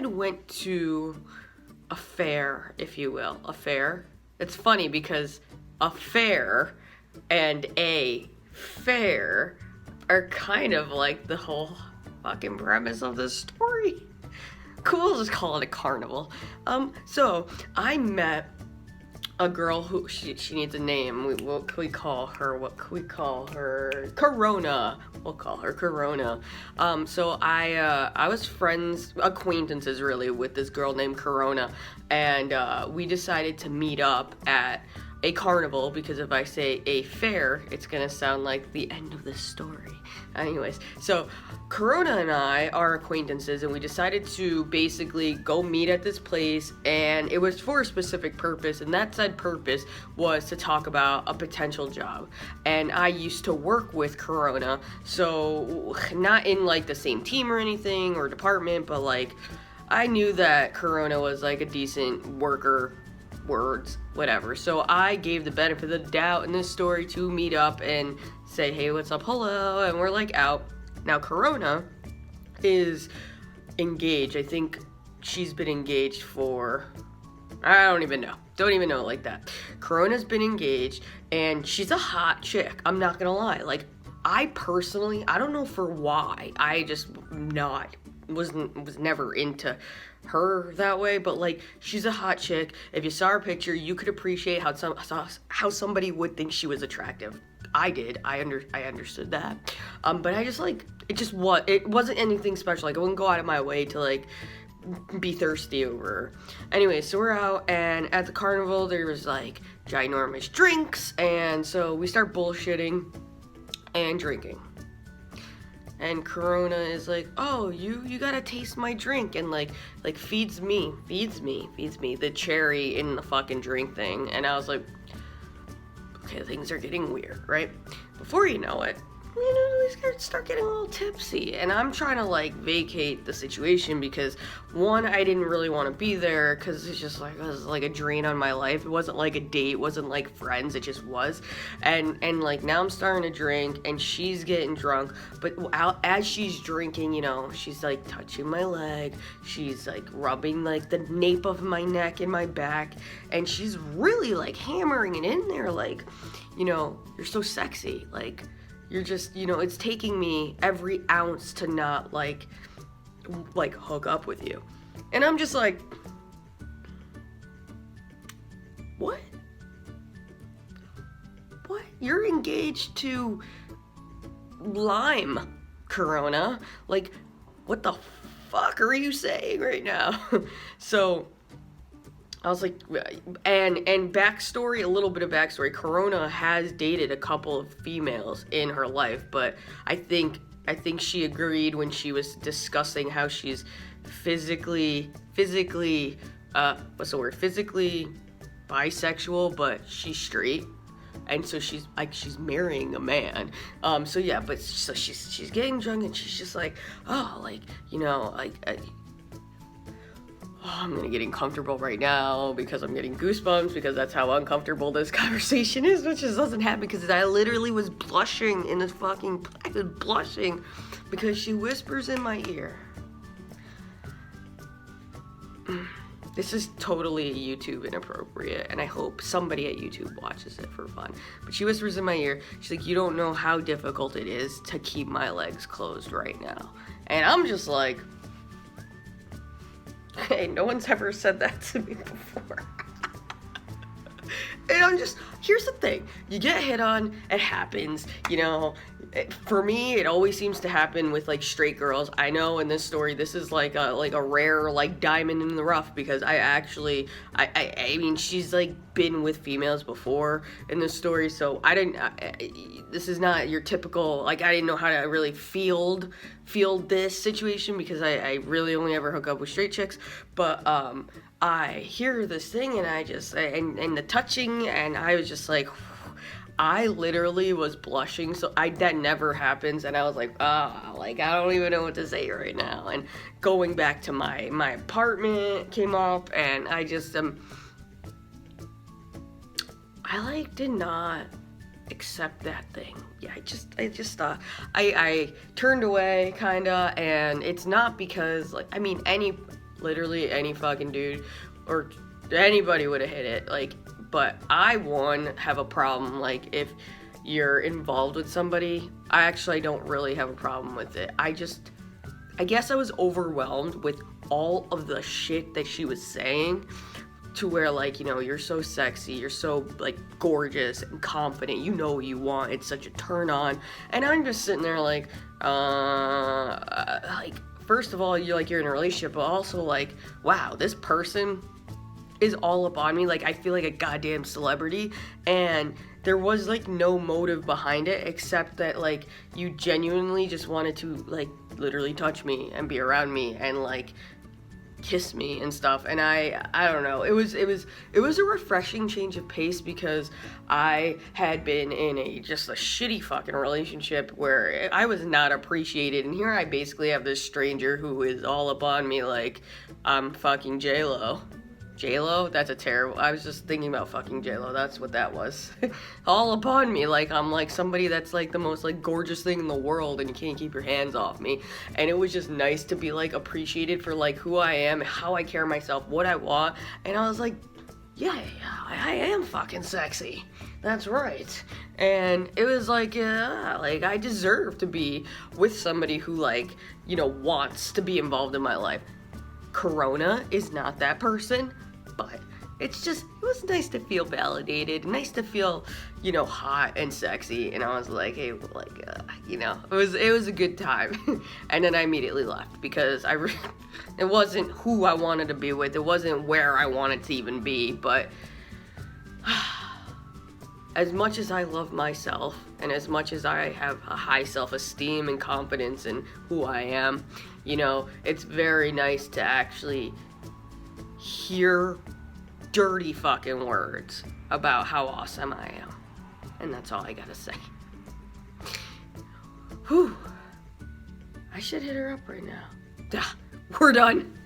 had went to a fair, if you will, a fair. It's funny because a fair and a fair are kind of like the whole fucking premise of this story. Cool, we'll just call it a carnival. So I met a girl who she needs a name. What can we call her? Corona. We'll call her Corona. So I was acquaintances really, with this girl named Corona, and we decided to meet up at a carnival, because if I say a fair, it's gonna sound like the end of this story. Anyways, so Corona and I are acquaintances, and we decided to basically go meet at this place, and it was for a specific purpose, and that said purpose was to talk about a potential job. And I used to work with Corona, so not in like the same team or anything or department, but like I knew that Corona was like a decent worker, whatever. So I gave the benefit of the doubt in this story to meet up and say, hey, what's up, hello, and we're like out. Now Corona is engaged. I think she's been engaged for, I don't even know like that. Corona's been engaged, and she's a hot chick, I'm not gonna lie. Like, I personally, I don't know for why, I just was never into her that way, but like, she's a hot chick. If you saw her picture, you could appreciate how somebody would think she was attractive. I did. I understood that. But I just like, it wasn't anything special. Like, I wouldn't go out of my way to like be thirsty over her. Anyway, so we're out, and at the carnival there was like ginormous drinks, and so we start bullshitting and drinking. And Corona is like, oh, you gotta taste my drink, and like feeds me the cherry in the fucking drink thing. And I was like, okay, things are getting weird, right? Before you know it, we start getting a little tipsy, and I'm trying to like vacate the situation because, one, I didn't really want to be there because it's just like, it was like a drain on my life. It wasn't like a date, it wasn't like friends, it just was. And like, now I'm starting to drink, and she's getting drunk, but as she's drinking, you know, she's like touching my leg, she's like rubbing like the nape of my neck and my back, and she's really like hammering it in there, like, you know, you're so sexy, like, you're just, you know, it's taking me every ounce to not like hook up with you. And I'm just like, what? You're engaged to Lime, Corona. Like, what the fuck are you saying right now? So I was like, and backstory, a little bit of backstory. Corona has dated a couple of females in her life, but I think she agreed when she was discussing how she's physically bisexual, but she's straight, and so she's marrying a man. So yeah, but so she's getting drunk, and she's just like, oh, like, you know, like. I'm gonna get uncomfortable right now because I'm getting goosebumps because that's how uncomfortable this conversation is, which just doesn't happen because I literally was blushing in this fucking, I was blushing because she whispers in my ear. This is totally YouTube inappropriate, and I hope somebody at YouTube watches it for fun. But she whispers in my ear, she's like, you don't know how difficult it is to keep my legs closed right now. And I'm just like, hey, no one's ever said that to me before. And I'm just, here's the thing. You get hit on, it happens, you know. For me, it always seems to happen with like straight girls. I know in this story, this is like a rare like diamond in the rough, because I mean, she's like been with females before in this story, so this is not your typical, like, I didn't know how to really field this situation because I really only ever hook up with straight chicks. But I hear this thing, and I just, and the touching, and I was just like, I literally was blushing, so that never happens, and I was like, like, I don't even know what to say right now. And going back to my apartment came up, and I just, I like did not accept that thing. Yeah, I just thought, I turned away, kinda, and it's not because, like, I mean, literally any fucking dude or anybody would have hit it. Like, but I, one, have a problem. Like, if you're involved with somebody, I don't really have a problem with it. I guess I was overwhelmed with all of the shit that she was saying, to where, like, you know, you're so sexy, you're so, like, gorgeous and confident, you know what you want, it's such a turn on, and I'm just sitting there like, first of all, you're in a relationship, but also, like, wow, this person is all up on me. Like, I feel like a goddamn celebrity, and there was, like, no motive behind it except that, like, you genuinely just wanted to, like, literally touch me and be around me and, like, kiss me and stuff. And I don't know, it was a refreshing change of pace, because I had been in just a shitty fucking relationship where I was not appreciated, and here I basically have this stranger who is all up on me like I'm fucking J-Lo. J-Lo? That's a terrible... I was just thinking about fucking J-Lo. That's what that was. All upon me, like I'm like somebody that's like the most like gorgeous thing in the world, and you can't keep your hands off me. And it was just nice to be like appreciated for like who I am, how I carry myself, what I want. And I was like, yeah, I am fucking sexy. That's right. And it was like, like I deserve to be with somebody who, like, you know, wants to be involved in my life. Corona is not that person, but it was nice to feel validated, nice to feel, you know, hot and sexy. And I was like, hey, like, you know, it was a good time. And then I immediately left, because it wasn't who I wanted to be with, it wasn't where I wanted to even be. But as much as I love myself, and as much as I have a high self-esteem and confidence in who I am, you know, it's very nice to actually hear dirty fucking words about how awesome I am. And that's all I gotta say. Whew. I should hit her up right now. We're done.